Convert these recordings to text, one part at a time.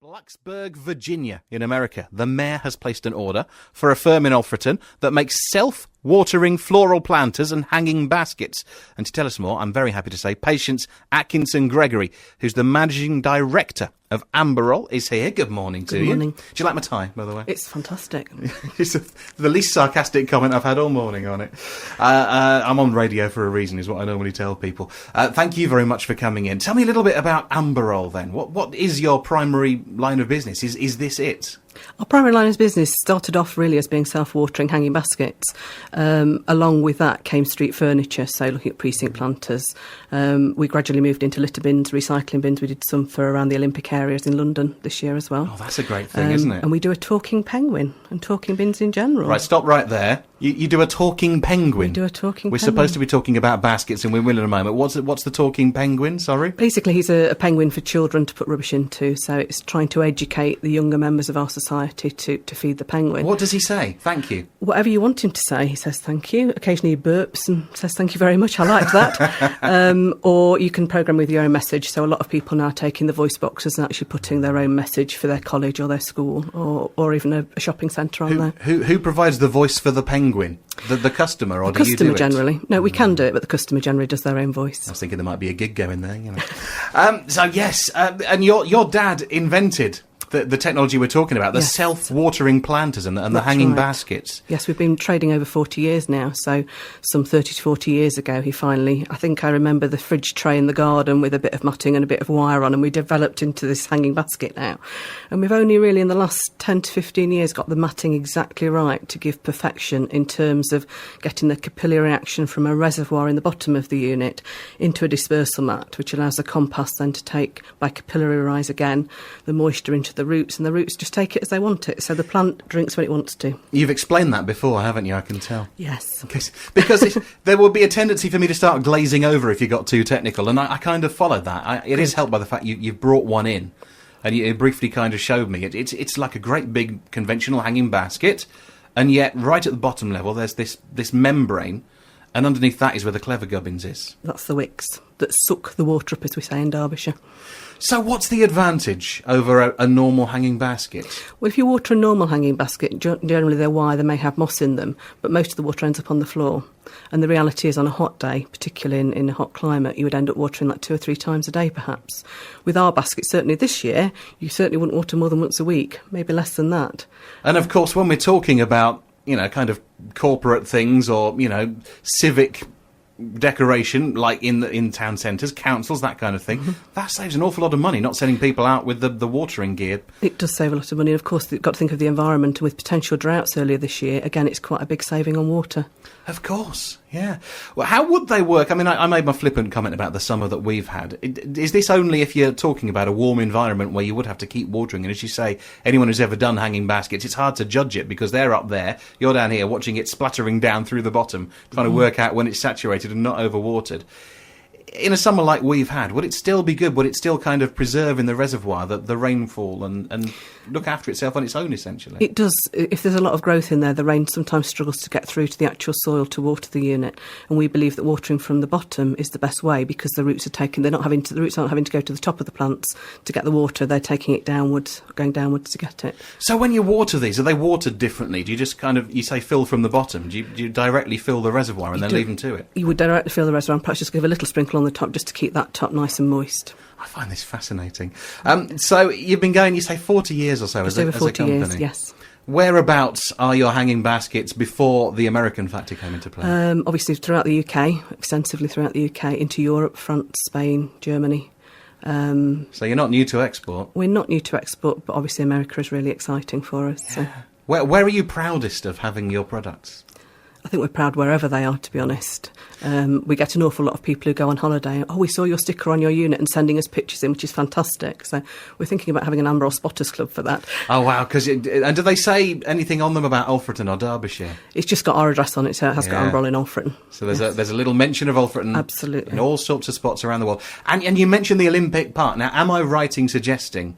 Blacksburg, Virginia, in America, the mayor has placed an order for a firm in Alfreton that makes self-watering floral planters and hanging baskets. And to tell us more, I'm very happy to say Patience Atkinson Gregory, who's the managing director of Amberol, is here. Good morning to you. Good morning. Do you like my tie, by the way? It's fantastic. It's the least sarcastic comment I've had all morning on it. I'm on radio for a reason, is what I normally tell people. Thank you very much for coming in. Tell me a little bit about Amberol, then. What is your primary line of business? Is this it? Our primary line of business started off really as being self-watering hanging baskets. Along with that came street furniture, so looking at precinct planters. We gradually moved into litter bins, recycling bins. We did some for around the Olympic areas in London this year as well. Oh, that's a great thing, isn't it? And we do a talking penguin and talking bins in general. Right, stop right there. You do a talking penguin? We do a talking We're penguin. supposed to be talking about baskets, and we will in a moment. What's the talking penguin, sorry? Basically, he's a penguin for children to put rubbish into, so it's trying to educate the younger members of our society to feed the penguin. What does he say? Thank you. Whatever you want him to say, he says thank you. Occasionally he burps and says thank you very much, I liked that. Or you can programme with your own message, so a lot of people now are taking the voice boxes and actually putting their own message for their college or their school or even a shopping centre on there. Who provides the voice for the penguin? The customer, or The do you do customer it? generally. No, we can do it, but the customer generally does their own voice. I was thinking there might be a gig going there, you know. So yes, and your dad invented the technology we're talking about, the Yes. self-watering planters and the That's hanging right. baskets. Yes, we've been trading over 40 years now, so some 30 to 40 years ago he finally, I think I remember the fridge tray in the garden with a bit of matting and a bit of wire on, and we developed into this hanging basket now. And we've only really in the last 10 to 15 years got the matting exactly right to give perfection in terms of getting the capillary action from a reservoir in the bottom of the unit into a dispersal mat, which allows the compost then to take, by capillary rise again, the moisture into the roots, and the roots just take it as they want it, so the plant drinks when it wants to. You've explained that before, haven't you? I can tell. Yes. Because there would be a tendency for me to start glazing over if you got too technical, and I kind of followed that. It is helped by the fact you've brought one in, and you briefly kind of showed me. It's like a great big conventional hanging basket, and yet right at the bottom level there's this membrane, and underneath that is where the clever gubbins is. That's the wicks that suck the water up, as we say in Derbyshire. So what's the advantage over a normal hanging basket? Well, if you water a normal hanging basket, generally they're wire, they may have moss in them, but most of the water ends up on the floor. And the reality is on a hot day, particularly in a hot climate, you would end up watering like 2 or 3 times a day perhaps. With our basket, certainly this year, you certainly wouldn't water more than once a week, maybe less than that. And of course, when we're talking about, you know, kind of corporate things or, you know, civic decoration, like in town centres, councils, that kind of thing, that saves an awful lot of money, not sending people out with the watering gear. It does save a lot of money, and of course you've got to think of the environment, and with potential droughts earlier this year, again it's quite a big saving on water. Of course, yeah. Well, how would they work? I mean, I made my flippant comment about the summer that we've had. Is this only if you're talking about a warm environment where you would have to keep watering? And as you say, anyone who's ever done hanging baskets, it's hard to judge it because they're up there, you're down here watching it splattering down through the bottom, trying to work out when it's saturated and not overwatered. In a summer like we've had, would it still be good? Would it still kind of preserve in the reservoir the rainfall and look after itself on its own, essentially? It does. If there's a lot of growth in there, the rain sometimes struggles to get through to the actual soil to water the unit. And we believe that watering from the bottom is the best way because the roots are taken. The roots aren't having to go to the top of the plants to get the water. They're taking it downwards, going downwards to get it. So when you water these, are they watered differently? Do you just kind of, you say fill from the bottom? Do you directly fill the reservoir and then leave them to it? You would directly fill the reservoir and perhaps just give a little sprinkle on the top just to keep that top nice and moist. I find this fascinating. So you've been going, you say, 40 years or so Just as over a 40 company? years, yes. Whereabouts are your hanging baskets before the American factory came into play? Obviously throughout the UK, extensively throughout the UK, into Europe, France, Spain, Germany. So you're not new to export? We're not new to export, but obviously America is really exciting for us. Yeah. So. Where are you proudest of having your products? I think we're proud wherever they are, to be honest. We get an awful lot of people who go on holiday. Oh, we saw your sticker on your unit and sending us pictures in, which is fantastic. So we're thinking about having an Amberol Spotters Club for that. Oh, wow. And do they say anything on them about Alfreton or Derbyshire? It's just got our address on it, so it has got Amberol in Alfreton. So there's a little mention of Alfreton. Absolutely. In all sorts of spots around the world. And you mentioned the Olympic Park. Now, am I right in suggesting...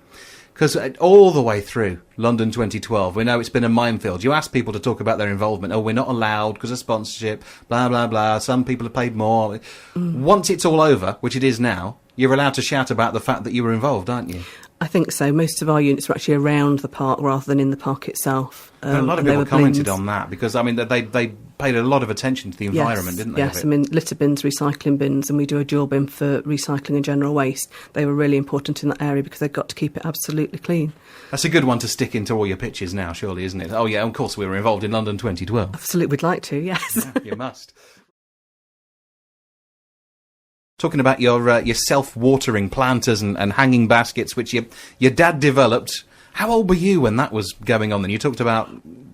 Because all the way through London 2012, we know it's been a minefield. You ask people to talk about their involvement. Oh, we're not allowed because of sponsorship, blah, blah, blah. Some people have paid more. Once it's all over, which it is now, you're allowed to shout about the fact that you were involved, aren't you? I think so. Most of our units were actually around the park rather than in the park itself. A lot of people commented on that because, I mean, they paid a lot of attention to the environment, didn't they? Yes, I mean, litter bins, recycling bins, and we do a dual bin for recycling and general waste. They were really important in that area because they've got to keep it absolutely clean. That's a good one to stick into all your pictures now, surely, isn't it? Oh, yeah, of course, we were involved in London 2012. Absolutely, we'd like to, yes. Yeah, you must. Talking about your self-watering planters and hanging baskets, which your dad developed. How old were you when that was going on then? You talked about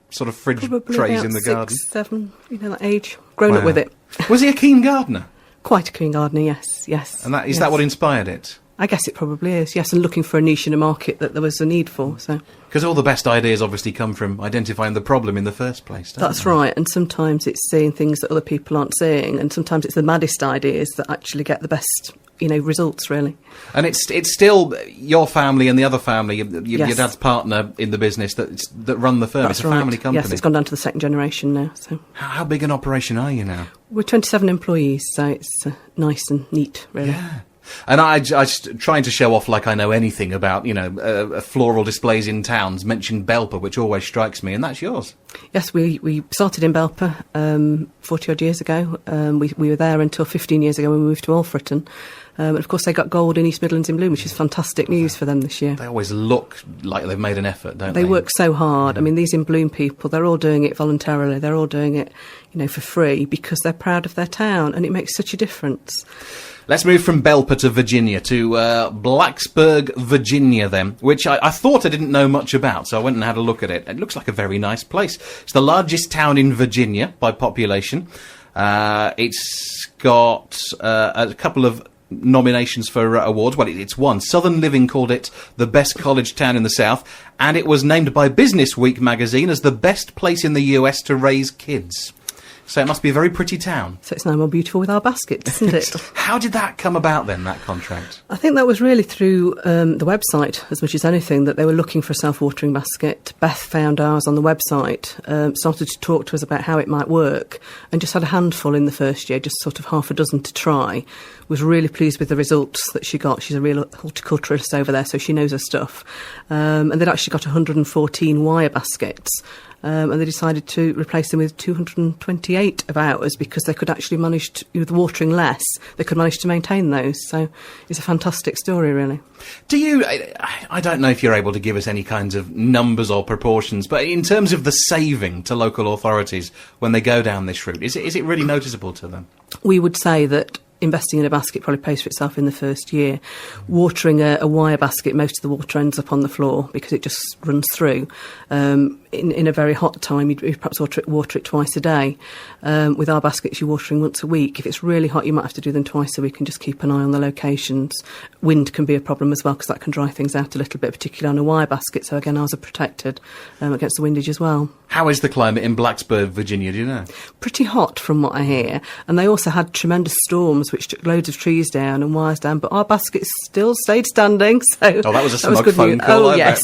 sort of fridge Probably trays about in the 6, garden. 7, that age. Grown up with it. Was he a keen gardener? Quite a keen gardener, yes. And is that what inspired it? I guess it probably is, yes, and looking for a niche in a market that there was a need for, so... Because all the best ideas obviously come from identifying the problem in the first place, don't That's they? right, and sometimes it's seeing things that other people aren't seeing, and sometimes it's the maddest ideas that actually get the best, results, really. And it's still your family and the other family, your Yes. dad's partner in the business that run the firm. That's It's a right. family company. Yes, it's gone down to the second generation now, so... How big an operation are you now? We're 27 employees, so it's nice and neat, really. Yeah. And I just trying to show off like I know anything about, floral displays in towns, mentioned Belper, which always strikes me, and that's yours. Yes, we started in Belper 40-odd years ago. We were there until 15 years ago when we moved to Alfreton. And of course, they got gold in East Midlands in Bloom, which is fantastic news for them this year. They always look like they've made an effort, don't they? They work so hard. I mean, these in Bloom people, they're all doing it voluntarily. They're all doing it, for free because they're proud of their town, and it makes such a difference. Let's move from Belper to Virginia, to Blacksburg, Virginia then, which I thought I didn't know much about, so I went and had a look at it. It looks like a very nice place. It's the largest town in Virginia by population. It's got a couple of nominations for awards. Well, it's won. Southern Living called it the best college town in the South, and it was named by Business Week magazine as the best place in the US to raise kids. So it must be a very pretty town. So it's now more beautiful with our baskets, isn't it? How did that come about then, that contract? I think that was really through the website as much as anything, that they were looking for a self-watering basket. Beth found ours on the website, started to talk to us about how it might work, and just had a handful in the first year, just sort of half a dozen to try. Was really pleased with the results that she got. She's a real horticulturalist over there, so she knows her stuff. And they'd actually got 114 wire baskets. And they decided to replace them with 228 of ours because they could actually manage to, with watering less, they could manage to maintain those. So it's a fantastic story, really. Do you, I don't know if you're able to give us any kinds of numbers or proportions, but in terms of the saving to local authorities when they go down this route, is it really noticeable to them? We would say that investing in a basket probably pays for itself in the first year. Watering a wire basket, most of the water ends up on the floor because it just runs through. In a very hot time, you'd perhaps water it twice a day. With our baskets, you're watering once a week. If it's really hot, you might have to do them twice a week and just keep an eye on the locations. Wind can be a problem as well because that can dry things out a little bit, particularly on a wire basket. So again, ours are protected against the windage as well. How is the climate in Blacksburg, Virginia, do you know? Pretty hot from what I hear. And they also had tremendous storms which took loads of trees down and wires down, but our baskets still stayed standing. So that was a smug phone call. Oh, yes.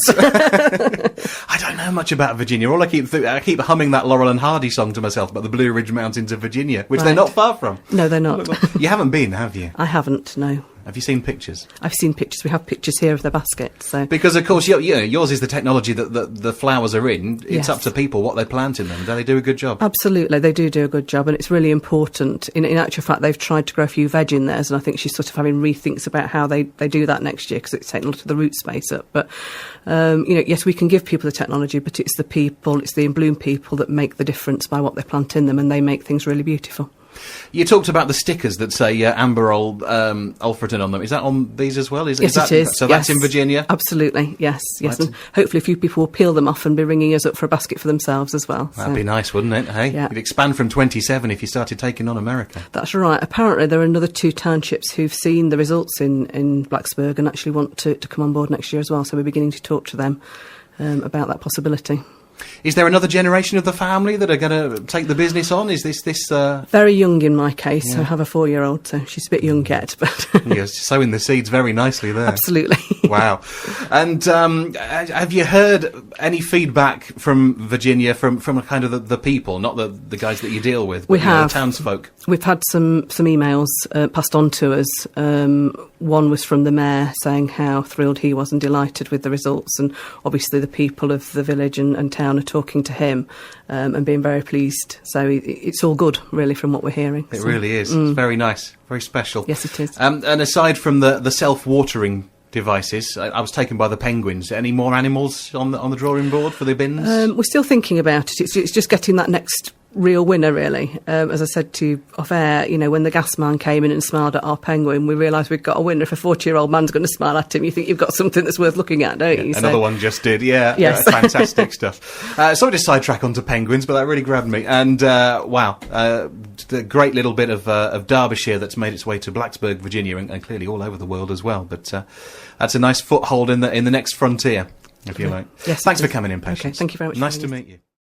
I don't know much about Virginia. All I keep humming that Laurel and Hardy song to myself about the Blue Ridge Mountains of Virginia, which they're not far from. No, they're not. You haven't been, have you? I haven't, no. Have you seen pictures? I've seen pictures. We have pictures here of the basket. So because, of course, yours is the technology that the flowers are in. It's Yes. up to people what they plant in them. Do they do a good job? Absolutely, they do a good job, and it's really important. In actual fact, they've tried to grow a few veg in theirs, and I think she's sort of having rethinks about how they do that next year because it's taking a lot of the root space up. But, yes, we can give people the technology, but it's the people, it's the in bloom people that make the difference by what they plant in them, and they make things really beautiful. You talked about the stickers that say Amberol, Alfreton on them. Is that on these as well? Yes, it is. So that's in Virginia? Absolutely, yes. Right. And hopefully a few people will peel them off and be ringing us up for a basket for themselves as well. That'd be nice, wouldn't it? Hey, Yeah. You'd expand from 27 if you started taking on America. That's right. Apparently there are another 2 townships who've seen the results in Blacksburg and actually want to come on board next year as well. So we're beginning to talk to them about that possibility. Is there another generation of the family that are going to take the business on? Is this Very young in my case. Yeah. I have a 4-year-old, so she's a bit young yet. But you're sowing the seeds very nicely there. absolutely. Wow. And have you heard any feedback from Virginia, from kind of the people, not the guys that you deal with, but We have. the townsfolk? We've had some emails passed on to us. One was from the mayor saying how thrilled he was and delighted with the results, and obviously the people of the village and town are talking to him and being very pleased. So it's all good, really, from what we're hearing. It really is. It's very nice, very special. Yes, it is. And aside from the self-watering devices, I was taken by the penguins. Any more animals on the drawing board for the bins? We're still thinking about it. It's just getting that next real winner, really. As I said to you off air, when the gas man came in and smiled at our penguin, we realised we'd got a winner. If a 40-year-old man's going to smile at him, you think you've got something that's worth looking at, don't you? Another one just did, yeah. Yes. Fantastic stuff. Sorry to sidetrack onto penguins, but that really grabbed me. And, wow, the great little bit of Derbyshire that's made its way to Blacksburg, Virginia, and clearly all over the world as well. But that's a nice foothold in the next frontier, if you like. Yes, Thanks for coming in, Patience. Okay, thank you very much. Nice to meet you.